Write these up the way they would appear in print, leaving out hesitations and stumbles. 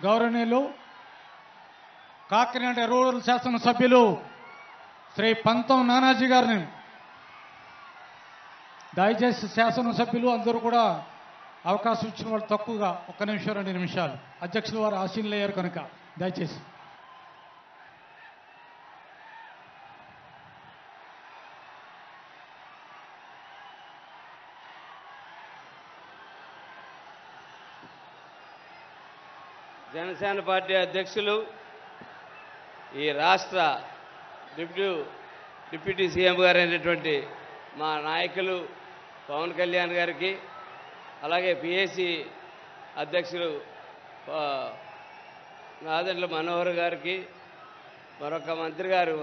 గౌరవనీయులు కాకినాడ రూరల్ శాసనసభ్యులు శ్రీ పంతం నానాజీ గారిని దయచేసి శాసనసభ్యులు అందరూ కూడా అవకాశం ఇచ్చిన వాళ్ళు తక్కువగా 1 నిమిషం 2 నిమిషాలు అధ్యక్షుల వారు ఆశీనులయ్యారు కనుక దయచేసి జనసేన పార్టీ అధ్యక్షులు ఈ రాష్ట్ర డిప్యూటీ సీఎం గారు అయినటువంటి మా నాయకులు పవన్ కళ్యాణ్ గారికి అలాగే పిఏసీ అధ్యక్షులు నాదెండ్ల మనోహర్ గారికి మరొక మంత్రి గారు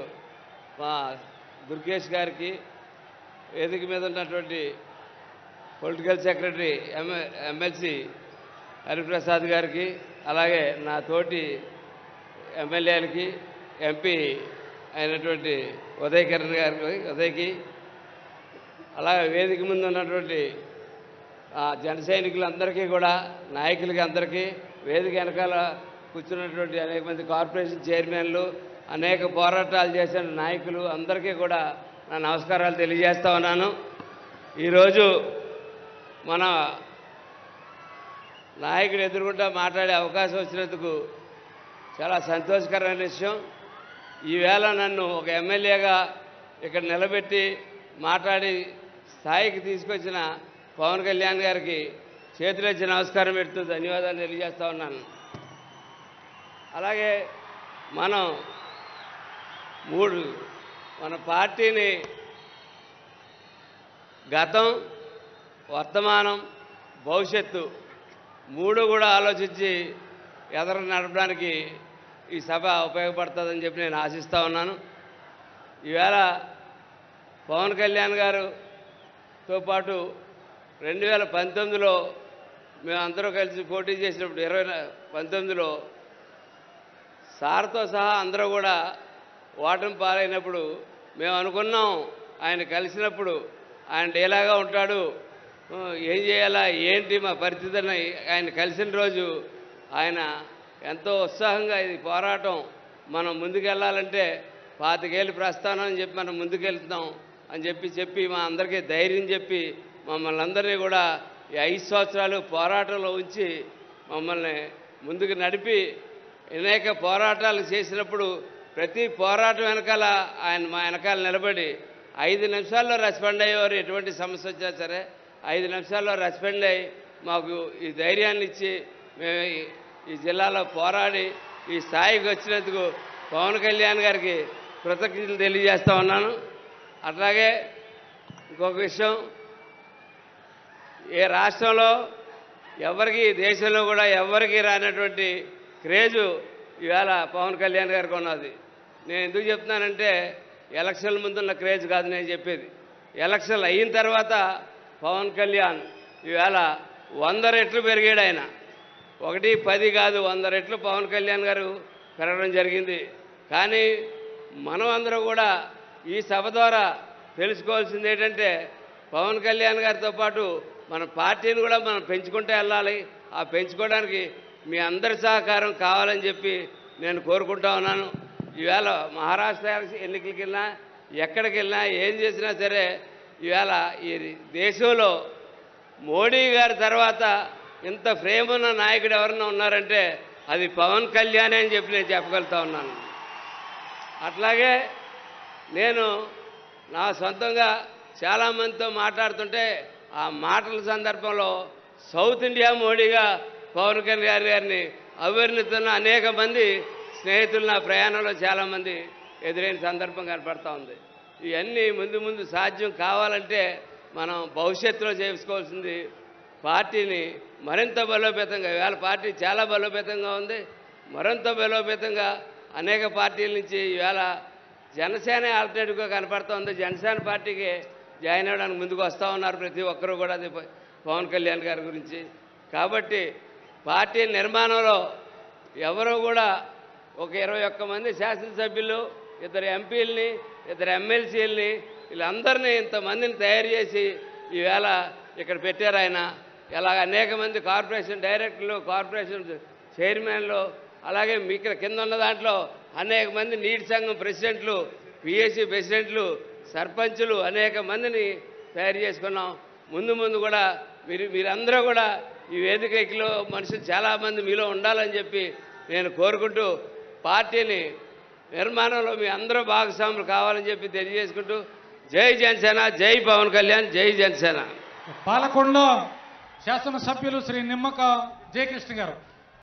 మా దుర్గేష్ గారికి వేదిక మీద ఉన్నటువంటి పొలిటికల్ సెక్రటరీ ఎమ్మెల్సీ హరిప్రసాద్ గారికి అలాగే నా తోటి ఎమ్మెల్యేలకి ఎంపీ అయినటువంటి ఉదయకిరణ్ గారికి ఉదయ్కి అలాగే వేదిక ముందు ఉన్నటువంటి జన సైనికులందరికీ కూడా నాయకులకి అందరికీ వేదిక వెనకాల కూర్చున్నటువంటి అనేక మంది కార్పొరేషన్ చైర్మన్లు అనేక పోరాటాలు చేసిన నాయకులు అందరికీ కూడా నా నమస్కారాలు తెలియజేస్తా ఉన్నాను. ఈరోజు మన నాయకుడు ఎదురుగుంటా మాట్లాడే అవకాశం వచ్చినందుకు చాలా సంతోషకరమైన విషయం. ఈవేళ నన్ను ఒక ఎమ్మెల్యేగా ఇక్కడ నిలబెట్టి మాట్లాడి స్థాయికి తీసుకొచ్చిన పవన్ కళ్యాణ్ గారికి చేతులెత్తి నమస్కారం పెడుతూ ధన్యవాదాలు తెలియజేస్తా ఉన్నాను. అలాగే మన పార్టీని గతం, వర్తమానం, భవిష్యత్తు 3 కూడా ఆలోచించి ఎదురు నడపడానికి ఈ సభ ఉపయోగపడుతుందని చెప్పి నేను ఆశిస్తూ ఉన్నాను. ఈవేళ పవన్ కళ్యాణ్ గారుతో పాటు 2019లో మేమందరూ కలిసి పోటీ చేసినప్పుడు 2019లో సార్తో సహా అందరూ కూడా ఓటమి పాలైనప్పుడు మేము అనుకున్నాం ఆయన కలిసినప్పుడు ఆయన ఎలాగా ఉంటాడు, ఏం చేయాలా, ఏంటి మా పరిస్థితిని ఆయన కలిసిన రోజు ఆయన ఎంతో ఉత్సాహంగా ఇది పోరాటం మనం ముందుకెళ్ళాలంటే 25 ఏళ్ళ ప్రస్థానం అని చెప్పి మనం ముందుకెళ్తున్నాం అని చెప్పి మా అందరికీ ధైర్యం చెప్పి మమ్మల్ని అందరినీ కూడా ఈ 5 సంవత్సరాలు పోరాటంలో ఉంచి మమ్మల్ని ముందుకు నడిపి అనేక పోరాటాలు చేసినప్పుడు ప్రతి పోరాటం వెనకాల ఆయన మా వెనకాల నిలబడి 5 నిమిషాల్లో రెస్పాండ్ అయ్యేవారు. ఎటువంటి సమస్య వచ్చినా సరే 5 నిమిషాల్లో రెస్పాండ్ అయ్యి మాకు ఈ ధైర్యాన్ని ఇచ్చి మేము ఈ జిల్లాలో పోరాడి ఈ స్థాయికి వచ్చినందుకు పవన్ కళ్యాణ్ గారికి కృతజ్ఞతలు తెలియజేస్తా ఉన్నాను. అట్లాగే ఇంకొక విషయం, ఏ రాష్ట్రంలో ఎవరికి దేశంలో కూడా ఎవరికి రానటువంటి క్రేజు ఇవాళ పవన్ కళ్యాణ్ గారికి ఉన్నది. నేను ఎందుకు చెప్తున్నానంటే ఎలక్షన్ల ముందున్న క్రేజ్ కాదు నేను చెప్పేది. ఎలక్షన్లు అయిన తర్వాత పవన్ కళ్యాణ్ ఇవాళ 100 రెట్లు పెరిగాడు. ఆయన 1, 10 కాదు 100 రెట్లు పవన్ కళ్యాణ్ గారు పెరగడం జరిగింది. కానీ మనం అందరూ కూడా ఈ సభ ద్వారా తెలుసుకోవాల్సింది ఏంటంటే పవన్ కళ్యాణ్ గారితో పాటు మన పార్టీని కూడా మనం పెంచుకుంటూ వెళ్ళాలి. ఆ పెంచుకోవడానికి మీ అందరి సహకారం కావాలని చెప్పి నేను కోరుకుంటా ఉన్నాను. ఈవేళ మహారాష్ట్ర ఎన్నికలకి వెళ్ళినా ఎక్కడికి వెళ్ళినా ఏం చేసినా సరే ఈవేళ ఈ దేశంలో మోడీ గారి తర్వాత ఇంత ప్రేమ ఉన్న నాయకుడు ఎవరన్నా ఉన్నారంటే అది పవన్ కళ్యాణ్ అని చెప్పి నేను చెప్పగలుగుతా ఉన్నాను. అట్లాగే నేను నా సొంతంగా చాలామందితో మాట్లాడుతుంటే ఆ మాటల సందర్భంలో సౌత్ ఇండియా మోడీగా పవన్ కళ్యాణ్ గారిని అభివర్ణిస్తున్న అనేక మంది స్నేహితులు నా ప్రయాణంలో చాలామంది ఎదురైన సందర్భం కనపడతా ఉంది. ఇవన్నీ ముందు సాధ్యం కావాలంటే మనం భవిష్యత్తులో చేసుకోవాల్సింది పార్టీని మరింత బలోపేతంగా, ఇవాళ పార్టీ చాలా బలోపేతంగా ఉంది, మరింత బలోపేతంగా అనేక పార్టీల నుంచి ఇవాళ జనసేన ఆల్టర్నేటివ్గా కనపడుతోంది. జనసేన పార్టీకి జాయిన్ అవ్వడానికి ముందుకు వస్తూ ఉన్నారు ప్రతి ఒక్కరూ కూడా అది పవన్ కళ్యాణ్ గారి గురించి. కాబట్టి పార్టీ నిర్మాణంలో ఎవరో కూడా ఒక 21 మంది శాసనసభ్యులు, 2 ఎంపీలని, 2 ఎమ్మెల్సీలని వీళ్ళందరినీ ఇంతమందిని తయారు చేసి ఈవేళ ఇక్కడ పెట్టారు. ఆయన ఇలాగ అనేక మంది కార్పొరేషన్ డైరెక్టర్లు, కార్పొరేషన్ చైర్మన్లు, అలాగే మీకు కింద ఉన్న దాంట్లో అనేక మంది నీటి సంఘం ప్రెసిడెంట్లు, పిఎస్సి ప్రెసిడెంట్లు, సర్పంచులు అనేక మందిని తయారు చేసుకున్నాం. ముందు ముందు కూడా మీరందరూ కూడా ఈ వేదికలో మనుషులు చాలామంది మీలో ఉండాలని చెప్పి నేను కోరుకుంటూ, పార్టీని నిర్మాణంలో మీ అందరూ భాగస్వాములు కావాలని చెప్పి తెలియజేసుకుంటూ, జై జనసేన, జై పవన్ కళ్యాణ్, జై జనసేన. పాలకొండ శాసనసభ్యులు శ్రీ నిమ్మక జయకృష్ణ గారు.